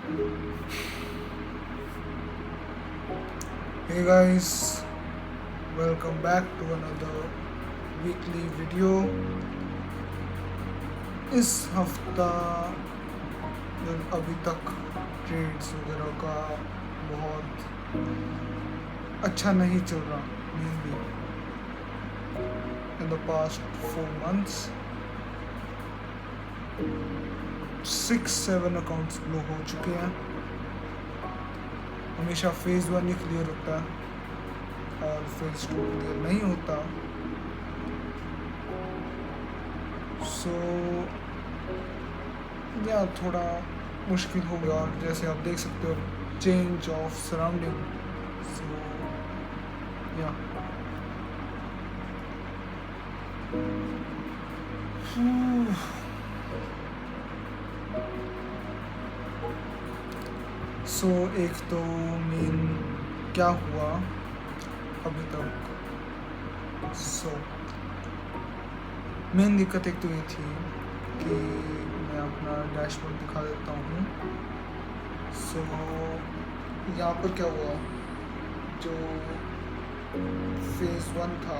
Hey guys, welcome back to another weekly video. इस हफ्ता अभी तक ट्रेड्स वगैरह का बहुत अच्छा नहीं चल रहा mainly in the past 4 months 6-7 accounts blow हो चुके हैं। हमेशा फेज़ 1 ही क्लियर होता है और फेज़ 2 क्लियर नहीं होता। सो या थोड़ा मुश्किल हो गया और जैसे आप देख सकते हो चेंज ऑफ सराउंडिंग। सो या सो एक तो मेन क्या हुआ अभी तक। मेन दिक्कत एक तो ये थी कि मैं अपना डैशबोर्ड दिखा देता हूँ। यहाँ पर क्या हुआ, जो फेज़ 1 था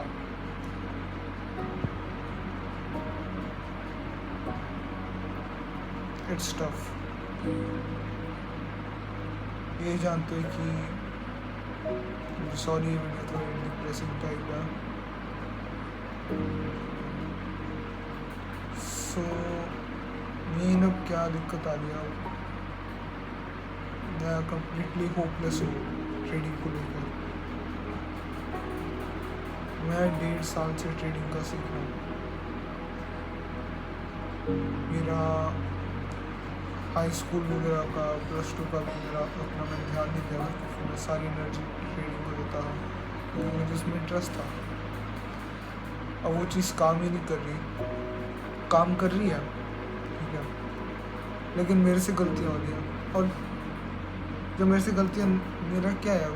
इट्स टफ। ये जानते हैं कि सॉरी ये वीडियो थोड़ी डिप्रेसिंग टाइप है। मेन अब क्या दिक्कत आ रही है, मैं कम्प्लीटली होपलेस हूँ ट्रेडिंग को लेकर। मैं 1.5 साल से ट्रेडिंग का सीख रहा हूँ। मेरा हाई स्कूल वगैरह का +2 का भी मेरा अपना मैंने ध्यान नहीं दिया क्योंकि मैं सारी एनर्जी ट्रेडिंग को देता था क्योंकि मुझे उसमें इंटरेस्ट था। अब वो चीज़ काम ही नहीं कर रही, काम कर रही है ठीक है, लेकिन मेरे से गलतियाँ हो रही हैं। और जब मेरे से गलतियाँ, मेरा क्या है,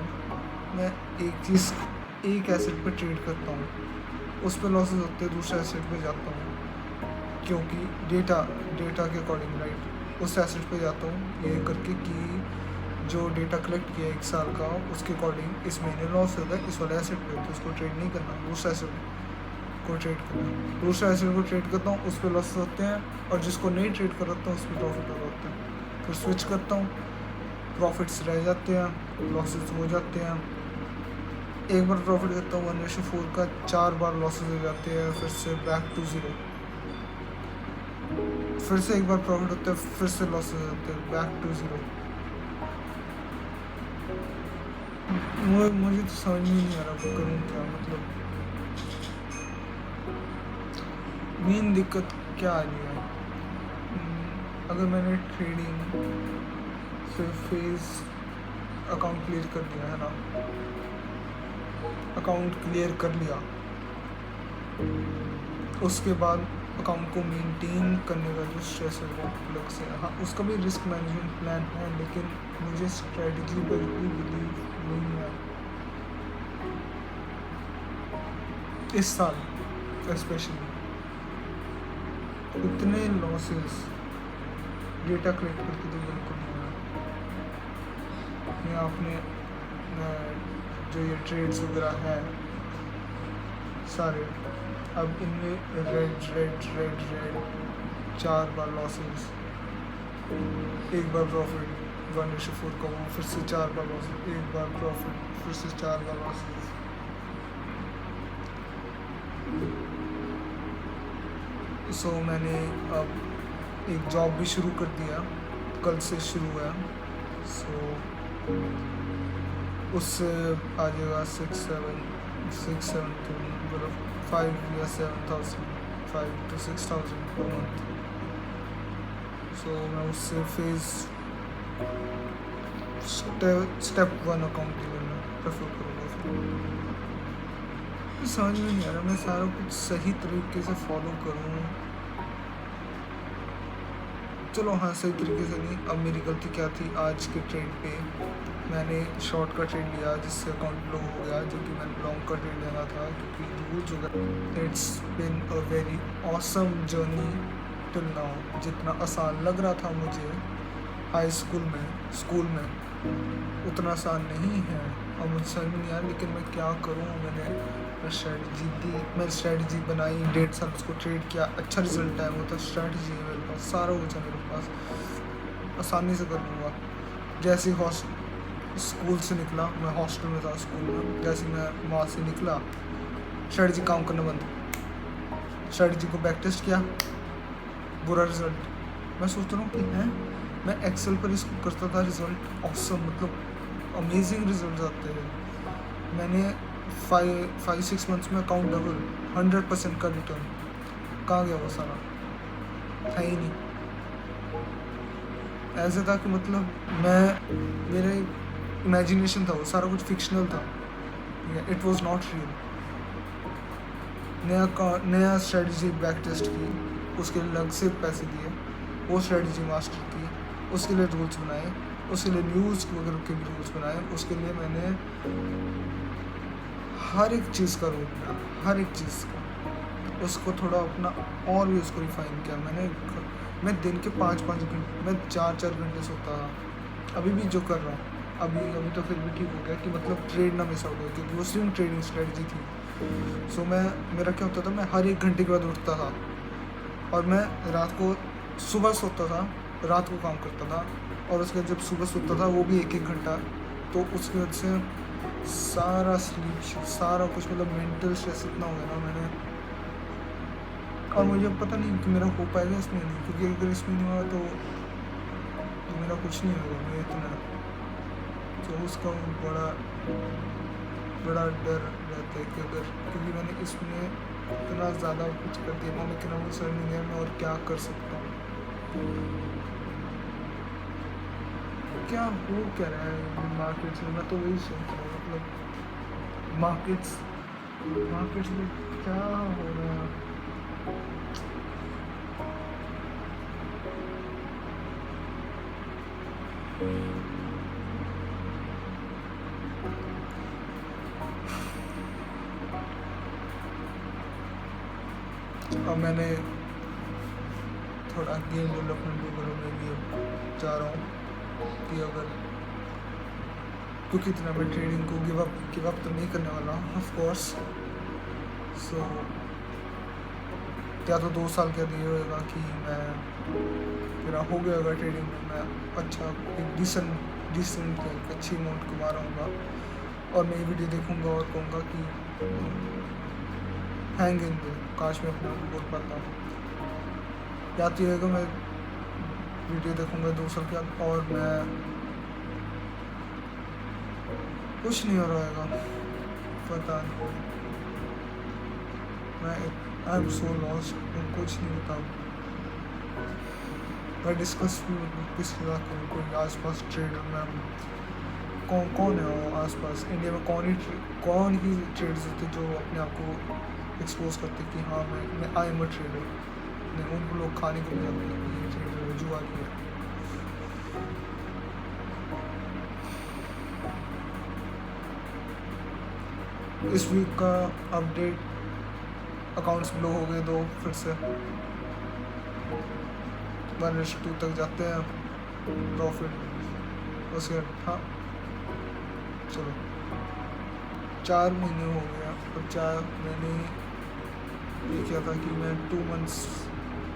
मैं एक एसेट पर ट्रेड करता हूँ, उस पर लॉसेस होते हैं, दूसरे एसेट पे जाता हूँ क्योंकि डेटा के अकॉर्डिंग राइट उस एसेट पे जाता हूँ ये करके कि जो डेटा कलेक्ट किया 1 साल का उसके अकॉर्डिंग इस महीने लॉस होगा इस वाले एसेट पे, तो उसको ट्रेड नहीं करना, दूसरा एसेट को ट्रेड करना। दूसरा एसेट को ट्रेड करता हूँ, उस पर लॉसेस होते हैं, और जिसको नहीं ट्रेड करता हूँ उस पर प्रॉफिट हो जाते हैं। फिर स्विच करता हूँ, प्रॉफिट्स रह जाते हैं, लॉसेस हो जाते हैं। एक बार प्रॉफिट करता हूँ 1:4 का, 4 बार लॉसेस हो जाते हैं, फिर से बैक टू ज़ीरो। फिर से एक बार प्रॉफिट होता है, फिर से लॉस हो जाते हैं, बैक टू ज़ीरो। मुझे तो समझ में नहीं आ रहा करूँ क्या, मतलब मेन दिक्कत क्या आ रही है। अगर मैंने ट्रेडिंग से फेज़ अकाउंट क्लियर कर दिया है ना, अकाउंट क्लियर कर लिया, उसके बाद अकाउंट को मेंटेन करने का जो स्ट्रेस है वो अलग से। हाँ, उसका भी रिस्क मैनेजमेंट प्लान है, लेकिन मुझे स्ट्रेटजी पर भी बिलीव नहीं है इस साल स्पेशली। इतने लॉसेस डेटा कलेक्ट करके तो बिल्कुल नहीं है। मैं आपने जो ये ट्रेड्स वगैरह है सारे, अब इनमें रेड 4 बार लॉसेस, एक बार प्रॉफिट 1:4 का, वो फिर से 4 बार लॉसेस, एक बार प्रॉफिट फिर से 4 बार लॉसेस। मैंने अब एक जॉब भी शुरू कर दिया, कल से शुरू हुआ। उससे आ जाएगा 6-7 मतलब 5 या 7,000, 5 to 6,000 पर मंथ। मैं उससे स्टेप 1 अकाउंट लेना प्रेफर करूँगा। समझ में नहीं आ रहा मैं सारा कुछ सही तरीके से फॉलो करूँ। चलो हाँ, सही तरीके से नहीं। अब मेरी गलती क्या थी, आज के ट्रेड पे मैंने शॉर्ट का ट्रेड लिया जिससे अकाउंट लो हो गया, जो कि मैंने लॉन्ग का ट्रेड लेना था क्योंकि रूल्स वगैरह। It's been a very awesome journey till now. जितना आसान लग रहा था मुझे हाई स्कूल में उतना आसान नहीं है और मुझे समझ में नहीं आया, लेकिन मैं क्या करूँ। मैं स्ट्रेटजी बनाई, 1.5 साल उसको ट्रेड किया, अच्छा रिजल्ट आया। वो तो स्ट्रेटजी है मेरे पास, सारा कुछ है मेरे पास, आसानी से कर लूँगा। जैसे ही स्कूल से निकला, मैं हॉस्टल में था स्कूल में, जैसे मैं वहाँ से निकला स्ट्रेटजी काम करना बंद। स्ट्रेटजी को बैक टेस्ट किया, बुरा रिजल्ट। मैं सोच रहा हूँ कि है, मैं एक्सेल पर इसको करता था, रिजल्ट ऑसम, मतलब अमेजिंग रिजल्ट आते हैं। मैंने 5-6 मंथ्स में अकाउंट डबल, 100% का रिटर्न। कहाँ गया वो सारा? था ही नहीं। ऐसा था कि मतलब मेरा इमेजिनेशन था, वो सारा कुछ फिक्शनल था, इट वॉज नॉट रियल। नया स्ट्रेटजी बैक टेस्ट की, उसके लिए अलग से पैसे दिए, वो स्ट्रेटजी मास्टर की, उसके लिए रूल्स बनाए, उसके लिए न्यूज़ वगैरह के भी रूल्स बनाए, उसके लिए मैंने हर एक चीज़ का रूल बनाया, हर एक चीज़ का, उसको थोड़ा अपना और भी उसको रिफाइन किया। मैं दिन के 5-5 घंटे, मैं 4-4 घंटे सोता था। अभी भी जो कर रहा हूँ, अभी तो फिर भी ठीक हो गया कि मतलब ट्रेड ना मिस आउट हो, क्योंकि वो स्विंग ट्रेडिंग स्ट्रेटजी थी। सो मेरा क्या होता था, मैं हर 1 घंटे के बाद उठता था और मैं सुबह सोता था, रात को काम करता था, और उसके जब सुबह सोता था वो भी 1-1 घंटा। तो उसकी वजह से सारा स्लीप, सारा कुछ, मतलब मेंटल स्ट्रेस इतना हो गया ना मैंने। और मुझे पता नहीं कि मेरा हो पाएगा इसमें नहीं, क्योंकि अगर इसमें नहीं हुआ तो मेरा कुछ नहीं होगा। मैं इतना तो उसका बड़ा डर रहता है कि अगर, क्योंकि मैंने इसमें इतना ज़्यादा कुछ कर दिया, लेकिन वो समझ नहीं है मैं और क्या कर सकता हूँ, क्या हो क्या रहा है मार्केट्स में। मैं तो वही सोच रहा हूँ, मतलब मार्केट्स में क्या हो रहा है। और मैंने थोड़ा गेम डेवलपमेंट वगैरह में भी जा रहा हूँ कि अगर, क्योंकि इतना मैं ट्रेडिंग को गिव अप तो नहीं करने वाला हूँ ऑफ कोर्स। सो या तो 2 साल के लिए होएगा कि मेरा हो गया होगा ट्रेडिंग में, मैं अच्छा एक डिसेंट अच्छी अमाउंट कमा रहा हूँगा, और मैं ये वीडियो देखूँगा और कहूँगा कि हैंग इन दे, काश मैं अपना बोल पाता हूँ। या तो ये होगा, मैं वीडियो देखूँगा 2 साल के बाद और मैं कुछ नहीं हो रहा है, पता नहीं, मैं आई एम सो लॉस्ट, कुछ नहीं होता। मैं डिस्कस भी किसी का करूँ, कोई आसपास ट्रेडर में कौन है वो आसपास इंडिया में, कौन ही ट्रेडर्स होते जो अपने आप को एक्सपोज करते कि हाँ मैं आई एम अ ट्रेडर। नहीं, उनको लोग खाने को मिल जाते हैं, ये ट्रेडर है, जुआ की है। इस वीक का अपडेट, अकाउंट्स ब्लो हो गए 2 फिर से, 1:2 तक जाते हैं प्रॉफिट। उसके हाँ चलो 4 महीने हो गया, और 4 महीने ये किया था कि मैं 2 मंथ्स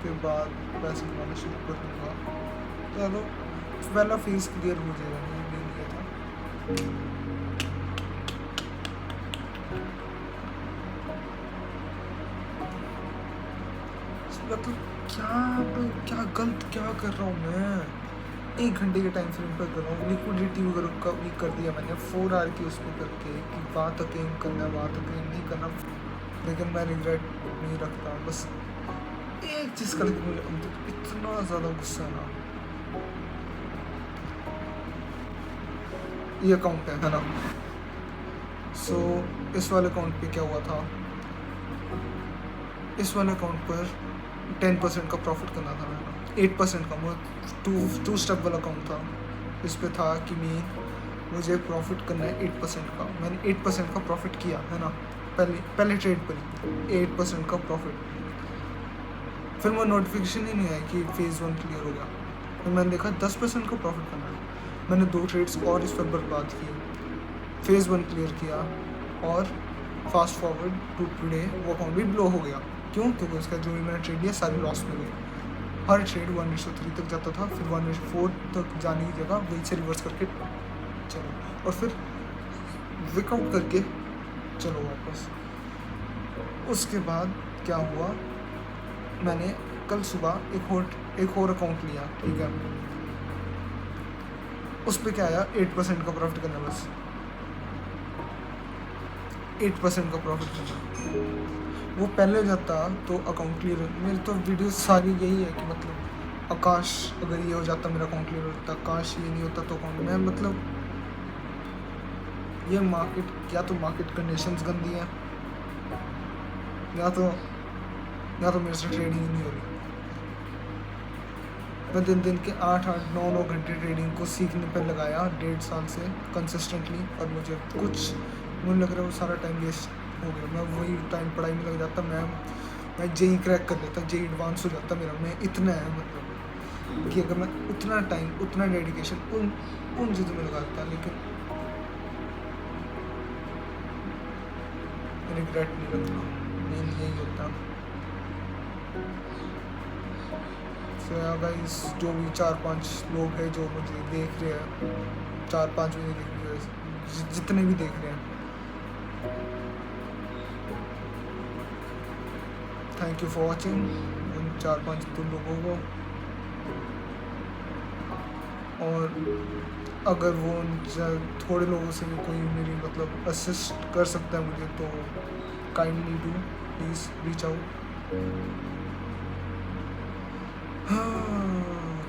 के बाद पैसे कमाना शुरू कर दूँगा। चलो पहला फेज क्लियर हो जाएगा, नहीं किया था। मतलब क्या गलत क्या कर रहा हूँ मैं। 1 घंटे के टाइम फ्रेम पर कर रहा हूँ, लिक्विडिटी वगैरह का भी कर दिया मैंने 4 आवर की उस पर करके कि बात अकेम करना, बात अकेम नहीं करना, लेकिन मैं रिग्रेट नहीं रखता। बस एक चीज़ का, लेकिन मुझे इतना ज़्यादा गुस्सा है ना, ये अकाउंट है ना। सो इस वाले अकाउंट पे क्या हुआ था, इस वाले अकाउंट पर 10% का प्रॉफिट करना था मेरा, 8% का, वो टू स्टेप वाला अकाउंट था। इस पे था कि मुझे प्रॉफिट करना है 8% का। मैंने 8% का प्रॉफिट किया है ना, पहले ट्रेड पर ही 8% का प्रॉफिट। फिर वो नोटिफिकेशन ही नहीं आया कि फेज़ 1 क्लियर हो गया। तो मैंने देखा 10% का प्रॉफिट करना है। मैंने 2 ट्रेड्स और इस पर बर्बाद किए। फेज़ 1 क्लियर किया और फास्ट फॉरवर्ड टू टुडे वो अकाउंट भी ब्लो हो गया। क्यों? क्योंकि उसका जो भी मैंने ट्रेड लिया सारी लॉस में गई। हर ट्रेड 1:3 तक जाता था, फिर 1:4 तक जाने की जगह वहीं से रिवर्स करके चलो और फिर विकआउट करके चलो वापस। उसके बाद क्या हुआ, मैंने कल सुबह एक और अकाउंट लिया, ठीक है। उस पर क्या आया, 8% का प्रॉफिट करना, बस 8% का प्रॉफिट करना। वो पहले जाता तो अकाउंट क्लियर हो। मेरी तो वीडियो सारी यही है कि मतलब आकाश अगर ये हो जाता मेरा अकाउंट क्लियर होता, आकाश ये नहीं होता तो अकाउंट में मतलब ये मार्केट या तो मार्केट कंडीशंस गंदी हैं या तो मेरे से ट्रेडिंग ही नहीं हो रही। मैं दिन के 8-9 घंटे ट्रेडिंग को सीखने पर लगाया 1.5 साल से कंसिस्टेंटली, और मुझे लग रहा है वो सारा टाइम वेस्ट हो गया। मैं वही टाइम पढ़ाई में लग जाता, मैं जेई क्रैक कर लेता, जेई एडवांस हो जाता मेरा। मैं इतना है मतलब कि अगर मैं उतना टाइम उतना डेडिकेशन उन चीज़ों में लगाता, लेकिन रिग्रेट नहीं रखता, मेन यही होता। सो यार गाइस, जो भी 4-5 लोग हैं जो मुझे देख रहे हैं, 4-5 भी नहीं देख रहे हैं, जितने भी देख रहे हैं, थैंक यू फॉर वॉचिंग उन 4-5 लोगों को। और अगर वो थोड़े लोगों से भी कोई मेरी मतलब असिस्ट कर सकता है मुझे, तो kindly do, please reach out.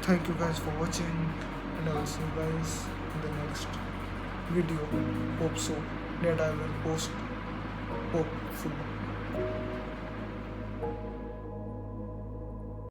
Thank you guys for watching, and I will see you guys in the next video. Hope so that I will post hopefully.